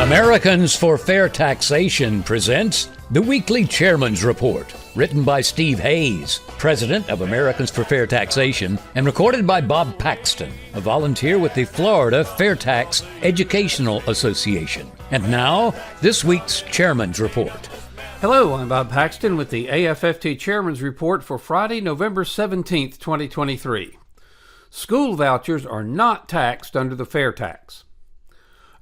Americans for Fair Taxation presents the Weekly Chairman's Report, written by Steve Hayes, president of Americans for Fair Taxation, and recorded by Bob Paxton, a volunteer with the Florida FAIRtax Educational Association. And now, this week's Chairman's Report. Hello, I'm Bob Paxton with the AFFT Chairman's Report for Friday, November 17th, 2023. School vouchers are not taxed under the FAIRtax.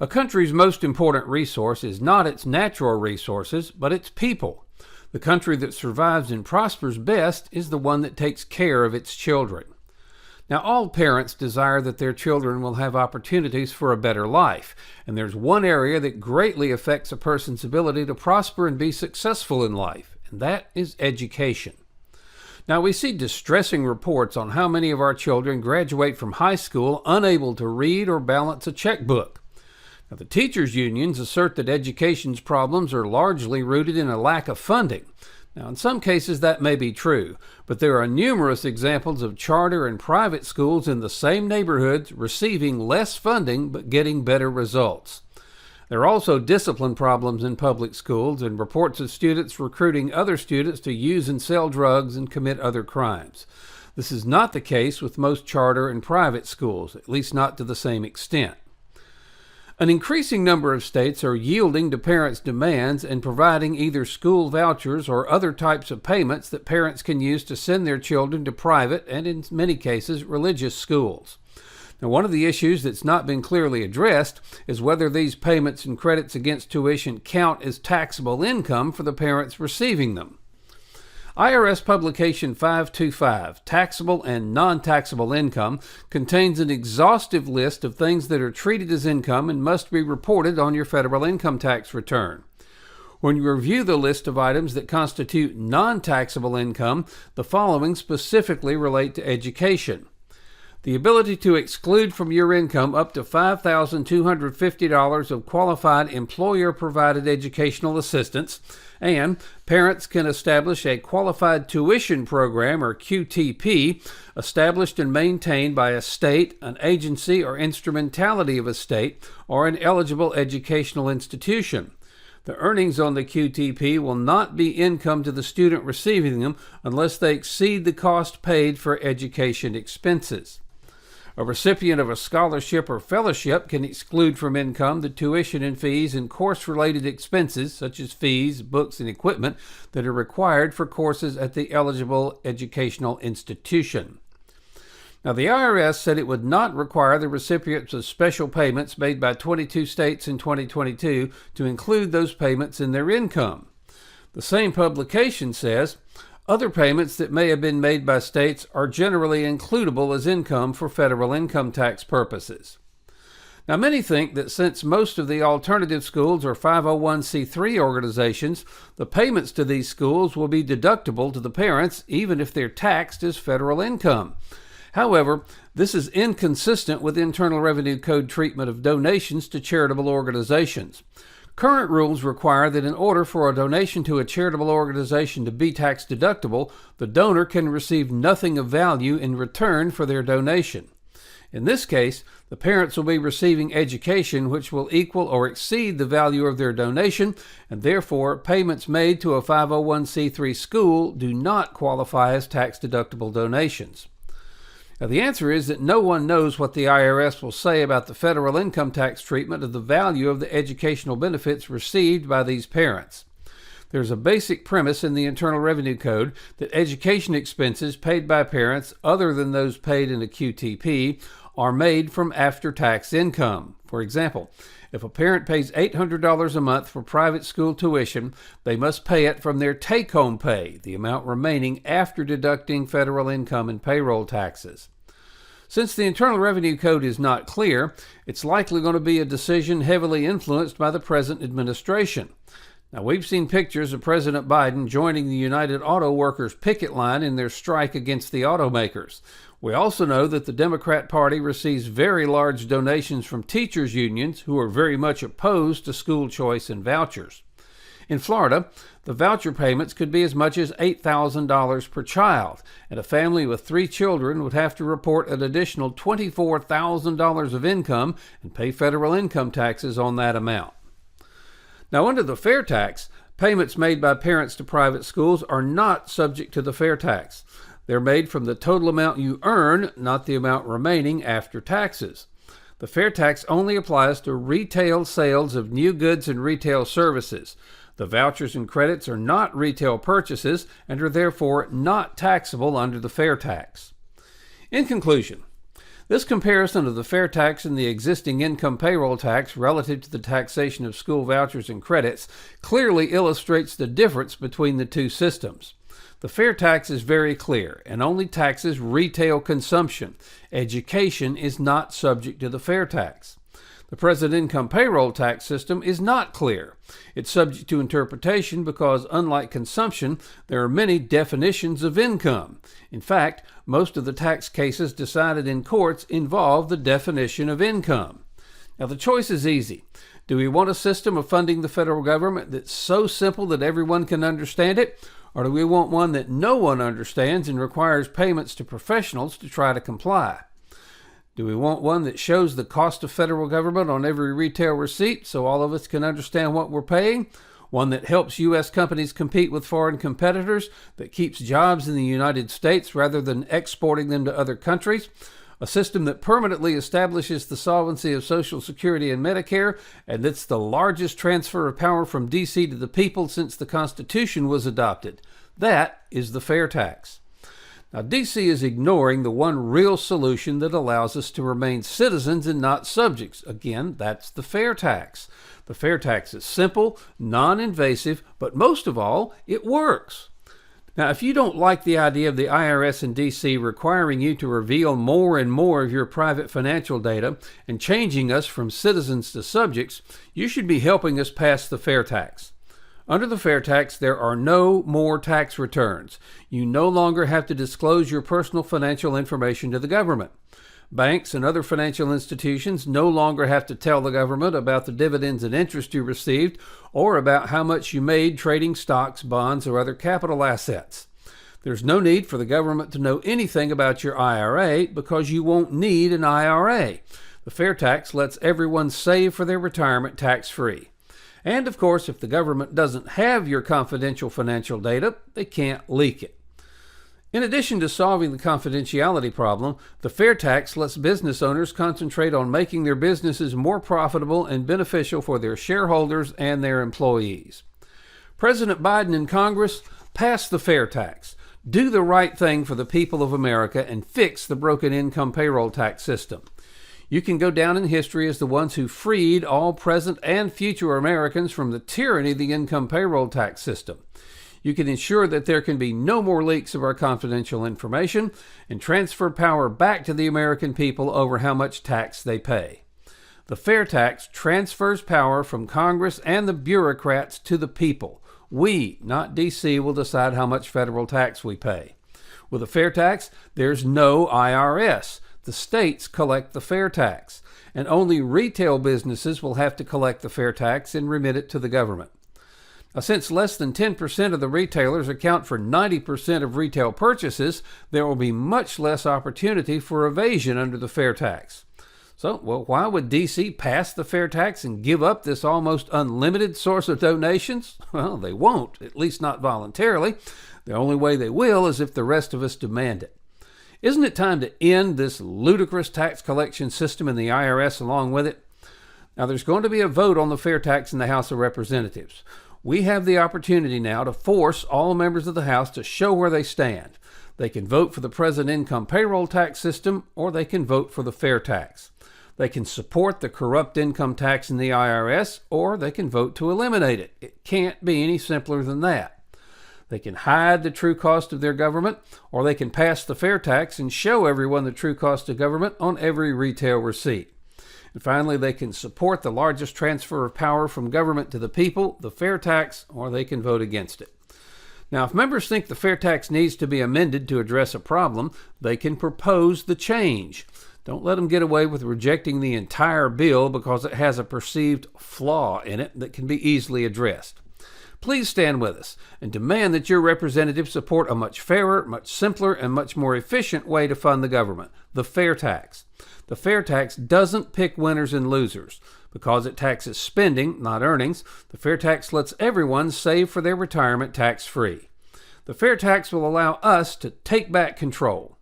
A country's most important resource is not its natural resources, but its people. The country that survives and prospers best is the one that takes care of its children. Now, all parents desire that their children will have opportunities for a better life, and there's one area that greatly affects a person's ability to prosper and be successful in life, and that is education. Now, we see distressing reports on how many of our children graduate from high school unable to read or balance a checkbook. Now, the teachers' unions assert that education's problems are largely rooted in a lack of funding. Now, in some cases that may be true, but there are numerous examples of charter and private schools in the same neighborhoods receiving less funding but getting better results. There are also discipline problems in public schools and reports of students recruiting other students to use and sell drugs and commit other crimes. This is not the case with most charter and private schools, at least not to the same extent. An increasing number of states are yielding to parents' demands and providing either school vouchers or other types of payments that parents can use to send their children to private and, in many cases, religious schools. Now, one of the issues that's not been clearly addressed is whether these payments and credits against tuition count as taxable income for the parents receiving them. IRS Publication 525, Taxable and Non-Taxable Income, contains an exhaustive list of things that are treated as income and must be reported on your federal income tax return. When you review the list of items that constitute non-taxable income, the following specifically relate to education. The ability to exclude from your income up to $5,250 of qualified employer-provided educational assistance, and parents can establish a qualified tuition program, or QTP, established and maintained by a state, an agency, or instrumentality of a state, or an eligible educational institution. The earnings on the QTP will not be income to the student receiving them unless they exceed the cost paid for education expenses. A recipient of a scholarship or fellowship can exclude from income the tuition and fees and course-related expenses, such as fees, books, and equipment, that are required for courses at the eligible educational institution. Now, the IRS said it would not require the recipients of special payments made by 22 states in 2022 to include those payments in their income. The same publication says, other payments that may have been made by states are generally includable as income for federal income tax purposes. Now, many think that since most of the alternative schools are 501c3 organizations, the payments to these schools will be deductible to the parents even if they're taxed as federal income. However, this is inconsistent with Internal Revenue Code treatment of donations to charitable organizations. Current rules require that in order for a donation to a charitable organization to be tax deductible, the donor can receive nothing of value in return for their donation. In this case, the parents will be receiving education which will equal or exceed the value of their donation, and therefore payments made to a 501c3 school do not qualify as tax-deductible donations. Now, the answer is that no one knows what the IRS will say about the federal income tax treatment of the value of the educational benefits received by these parents. There's a basic premise in the Internal Revenue Code that education expenses paid by parents other than those paid in a QTP are made from after-tax income. For example, if a parent pays $800 a month for private school tuition, they must pay it from their take-home pay, the amount remaining after deducting federal income and payroll taxes. Since the Internal Revenue Code is not clear, it's likely going to be a decision heavily influenced by the present administration. Now, we've seen pictures of President Biden joining the United Auto Workers picket line in their strike against the automakers. We also know that the Democrat Party receives very large donations from teachers' unions who are very much opposed to school choice and vouchers. In Florida, the voucher payments could be as much as $8,000 per child, and a family with 3 children would have to report an additional $24,000 of income and pay federal income taxes on that amount. Now, under the fair tax, payments made by parents to private schools are not subject to the fair tax. They're made from the total amount you earn, not the amount remaining after taxes. The fair tax only applies to retail sales of new goods and retail services. The vouchers and credits are not retail purchases and are therefore not taxable under the fair tax. In conclusion, this comparison of the fair tax and the existing income payroll tax relative to the taxation of school vouchers and credits clearly illustrates the difference between the two systems. The fair tax is very clear and only taxes retail consumption. Education is not subject to the fair tax. The present income payroll tax system is not clear. It's subject to interpretation because, unlike consumption, there are many definitions of income. In fact, most of the tax cases decided in courts involve the definition of income. Now, the choice is easy. Do we want a system of funding the federal government that's so simple that everyone can understand it? Or do we want one that no one understands and requires payments to professionals to try to comply? Do we want one that shows the cost of federal government on every retail receipt so all of us can understand what we're paying? One that helps U.S. companies compete with foreign competitors, that keeps jobs in the United States rather than exporting them to other countries? A system that permanently establishes the solvency of Social Security and Medicare, and that's the largest transfer of power from D.C. to the people since the Constitution was adopted. That is the fair tax. Now, D.C. is ignoring the one real solution that allows us to remain citizens and not subjects. Again, that's the fair tax. The fair tax is simple, non-invasive, but most of all, it works. Now, if you don't like the idea of the IRS and D.C. requiring you to reveal more and more of your private financial data and changing us from citizens to subjects, you should be helping us pass the fair tax. Under the fair tax, there are no more tax returns. You no longer have to disclose your personal financial information to the government. Banks and other financial institutions no longer have to tell the government about the dividends and interest you received or about how much you made trading stocks, bonds, or other capital assets. There's no need for the government to know anything about your IRA because you won't need an IRA. The fair tax lets everyone save for their retirement tax-free. And of course, if the government doesn't have your confidential financial data, they can't leak it. In addition to solving the confidentiality problem, the fair tax lets business owners concentrate on making their businesses more profitable and beneficial for their shareholders and their employees. President Biden and Congress, pass the fair tax. Do the right thing for the people of America and fix the broken income payroll tax system. You can go down in history as the ones who freed all present and future Americans from the tyranny of the income payroll tax system. You can ensure that there can be no more leaks of our confidential information and transfer power back to the American people over how much tax they pay. The fair tax transfers power from Congress and the bureaucrats to the people. We, not D.C., will decide how much federal tax we pay. With a fair tax, there's no IRS. The states collect the fair tax, and only retail businesses will have to collect the fair tax and remit it to the government. Now, since less than 10% of the retailers account for 90% of retail purchases, there will be much less opportunity for evasion under the fair tax. So, why would D.C. pass the fair tax and give up this almost unlimited source of donations? Well, they won't, at least not voluntarily. The only way they will is if the rest of us demand it. Isn't it time to end this ludicrous tax collection system and the IRS along with it? Now, there's going to be a vote on the fair tax in the House of Representatives. We have the opportunity now to force all members of the House to show where they stand. They can vote for the present income payroll tax system, or they can vote for the fair tax. They can support the corrupt income tax in the IRS, or they can vote to eliminate it. It can't be any simpler than that. They can hide the true cost of their government, or they can pass the fair tax and show everyone the true cost of government on every retail receipt. And finally, they can support the largest transfer of power from government to the people, the fair tax, or they can vote against it. Now, if members think the fair tax needs to be amended to address a problem, they can propose the change. Don't let them get away with rejecting the entire bill because it has a perceived flaw in it that can be easily addressed. Please stand with us and demand that your representatives support a much fairer, much simpler, and much more efficient way to fund the government, the fair tax. The fair tax doesn't pick winners and losers. Because it taxes spending, not earnings, the fair tax lets everyone save for their retirement tax-free. The fair tax will allow us to take back control.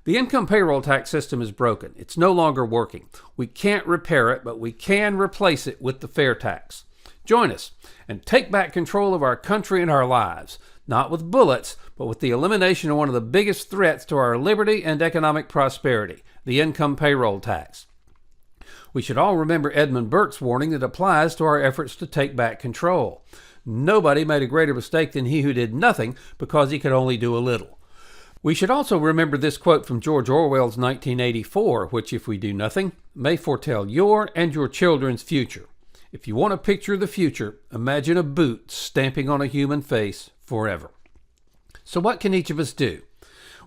The income payroll tax system is broken. It's no longer working. We can't repair it, but we can replace it with the fair tax. Join us and take back control of our country and our lives, not with bullets, but with the elimination of one of the biggest threats to our liberty and economic prosperity, the income payroll tax. We should all remember Edmund Burke's warning that applies to our efforts to take back control. Nobody made a greater mistake than he who did nothing because he could only do a little. We should also remember this quote from George Orwell's 1984, which, if we do nothing, may foretell your and your children's future. If you want to picture the future, imagine a boot stamping on a human face forever. So what can each of us do?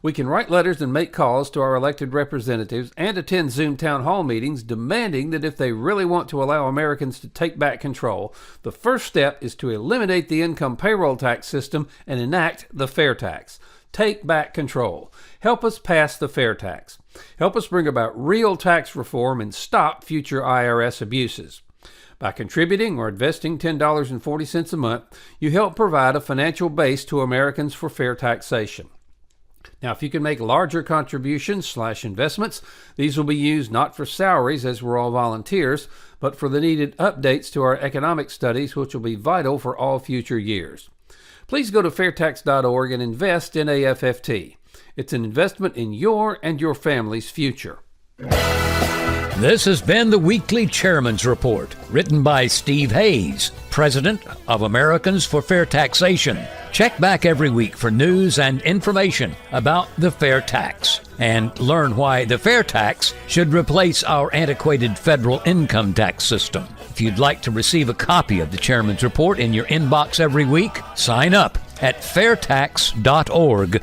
We can write letters and make calls to our elected representatives and attend Zoom town hall meetings demanding that if they really want to allow Americans to take back control, the first step is to eliminate the income payroll tax system and enact the fair tax. Take back control. Help us pass the fair tax. Help us bring about real tax reform and stop future IRS abuses. By contributing or investing $10.40 a month, you help provide a financial base to Americans for fair taxation. Now, if you can make larger contributions/investments, these will be used not for salaries, as we're all volunteers, but for the needed updates to our economic studies, which will be vital for all future years. Please go to FAIRtax.org and invest in AFFT. It's an investment in your and your family's future. This has been the Weekly Chairman's Report, written by Steve Hayes, President of Americans for Fair Taxation. Check back every week for news and information about the fair tax and learn why the fair tax should replace our antiquated federal income tax system. If you'd like to receive a copy of the Chairman's Report in your inbox every week, sign up at FAIRtax.org.